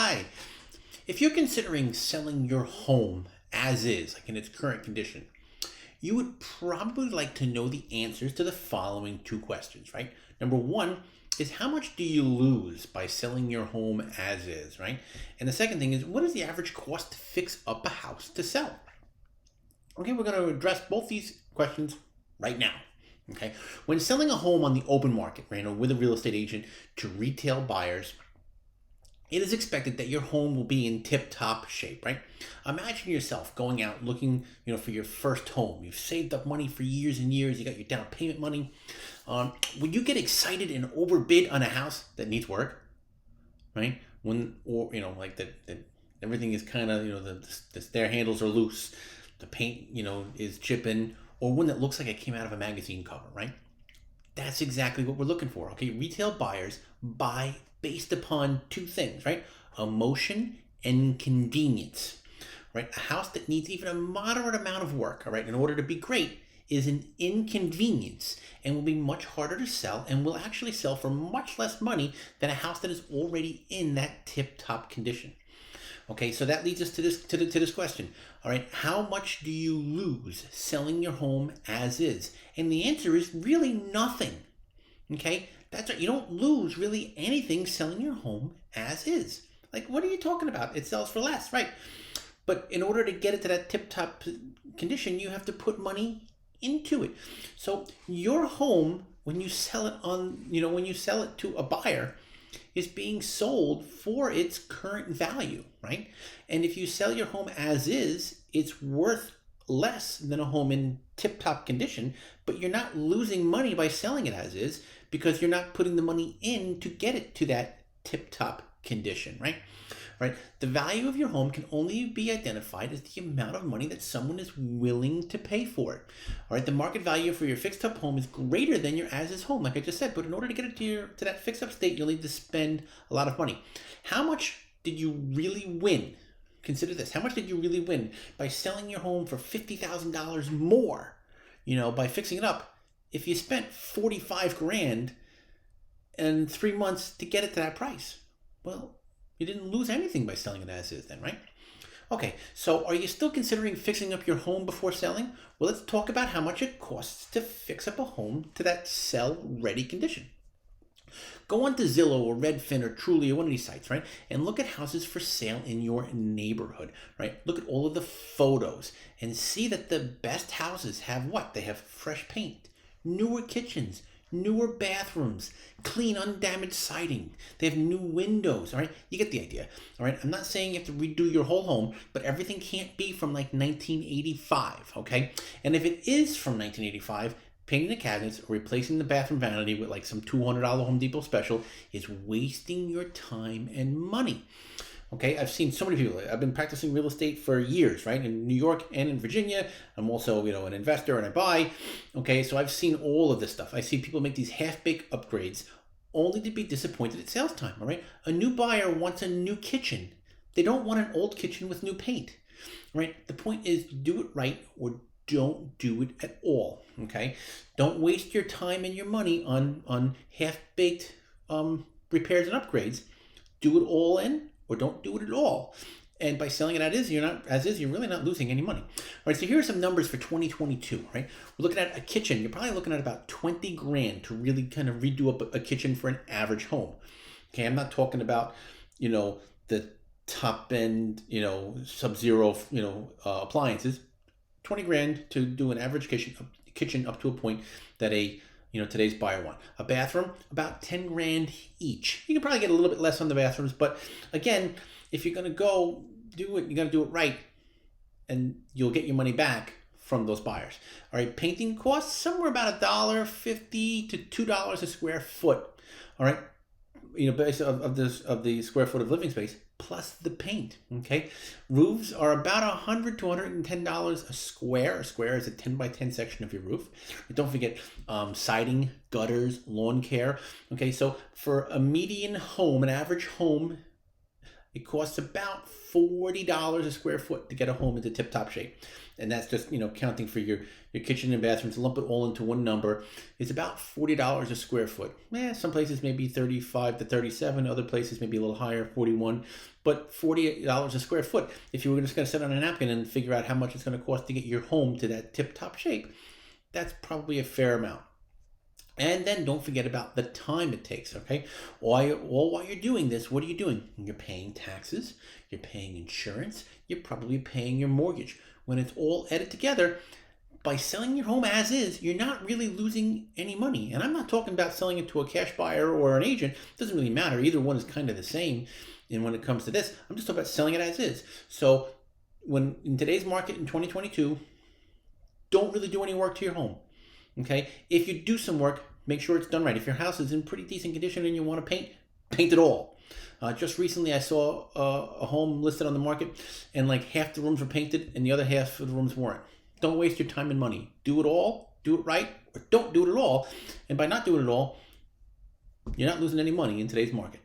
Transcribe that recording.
Hi. If you're considering selling your home as is, like in its current condition, you would probably like to know the answers to the following two questions, right? Number one is how much do you lose by selling your home as is, right? And the second thing is what is the average cost to fix up a house to sell? Okay, we're going to address both these questions right now. Okay, when selling a home on the open market, right, with a real estate agent to retail buyers, it is expected that your home will be in tip-top shape, right? Imagine yourself going out looking, for your first home. You've saved up money for years and years. You got your down payment money. When you get excited and overbid on a house that needs work, right? Like that everything is kind of, the stair handles are loose, the paint, is chipping, or one that looks like it came out of a magazine cover, right? That's exactly what we're looking for. Okay, retail buyers buy based upon two things, right? Emotion and convenience, right? A house that needs even a moderate amount of work, all right, in order to be great is an inconvenience and will be much harder to sell and will actually sell for much less money than a house that is already in that tip-top condition. Okay, so that leads us to this question. All right, how much do you lose selling your home as is? And the answer is really nothing. Okay, that's right. You don't lose really anything selling your home as is. Like, what are you talking about? It sells for less, right? But in order to get it to that tip-top condition, you have to put money into it. So your home, when you sell it when you sell it to a buyer, is being sold for its current value, right? And if you sell your home as is, it's worth less than a home in tip-top condition, but you're not losing money by selling it as is because you're not putting the money in to get it to that tip-top condition, right? Right? The value of your home can only be identified as the amount of money that someone is willing to pay for it. All right, the market value for your fixed-up home is greater than your as-is home, like I just said. But in order to get it to that fixed-up state, you'll need to spend a lot of money. How much did you really win? Consider this: how much did you really win by selling your home for $50,000 more? By fixing it up. If you spent 45 grand in 3 months to get it to that price, well, you didn't lose anything by selling it as is then, right? Okay, so are you still considering fixing up your home before selling? Well, let's talk about how much it costs to fix up a home to that sell-ready condition. Go onto Zillow or Redfin or Trulia, one of these sites, right? And look at houses for sale in your neighborhood, right? Look at all of the photos and see that the best houses have what? They have fresh paint, newer kitchens, newer bathrooms, clean, undamaged siding. They have new windows, all right? You get the idea, all right? I'm not saying you have to redo your whole home, but everything can't be from like 1985, okay? And if it is from 1985, painting the cabinets or replacing the bathroom vanity with like some $200 Home Depot special is wasting your time and money. Okay, I've seen so many people. I've been practicing real estate for years, right? In New York and in Virginia. I'm also, an investor and I buy. Okay, so I've seen all of this stuff. I see people make these half-baked upgrades only to be disappointed at sales time, all right? A new buyer wants a new kitchen. They don't want an old kitchen with new paint, right? The point is do it right or don't do it at all, okay? Don't waste your time and your money on half-baked repairs and upgrades. Do it all in or don't do it at all. And by selling it as is, you're really not losing any money. All right, so here are some numbers for 2022, right? We're looking at a kitchen. You're probably looking at about 20 grand to really kind of redo up a kitchen for an average home. Okay, I'm not talking about, the top end, sub-zero, appliances. 20 grand to do an average kitchen up to a point that today's buyer want. A bathroom, about 10 grand each. You can probably get a little bit less on the bathrooms, but again, if you're going to go do it, you got to do it right, and you'll get your money back from those buyers. All right, painting costs somewhere about $1.50 to $2 a square foot. All right, based of the square foot of living space plus the paint. Okay, roofs are about $100 to $110 a square. A square is a 10 by 10 section of your roof. But don't forget siding, gutters, lawn care. Okay, so for a median home, an average home, It costs about $40 a square foot to get a home into tip-top shape. And that's just, counting for your kitchen and bathroom. To lump it all into one number, it's about $40 a square foot. Some places may be 35 to 37, other places may be a little higher, 41, but $40 a square foot. If you were just going to sit on a napkin and figure out how much it's going to cost to get your home to that tip-top shape, that's probably a fair amount. And then don't forget about the time it takes, okay? All while you're doing this, what are you doing? You're paying taxes, you're paying insurance, you're probably paying your mortgage. When it's all added together, by selling your home as is, you're not really losing any money. And I'm not talking about selling it to a cash buyer or an agent. It doesn't really matter. Either one is kind of the same. And when it comes to this, I'm just talking about selling it as is. So when in today's market in 2022, don't really do any work to your home. Okay, if you do some work, make sure it's done right. If your house is in pretty decent condition and you want to paint it all. Just recently, I saw a home listed on the market, and like half the rooms were painted, and the other half of the rooms weren't. Don't waste your time and money. Do it all, do it right, or don't do it at all. And by not doing it all, you're not losing any money in today's market.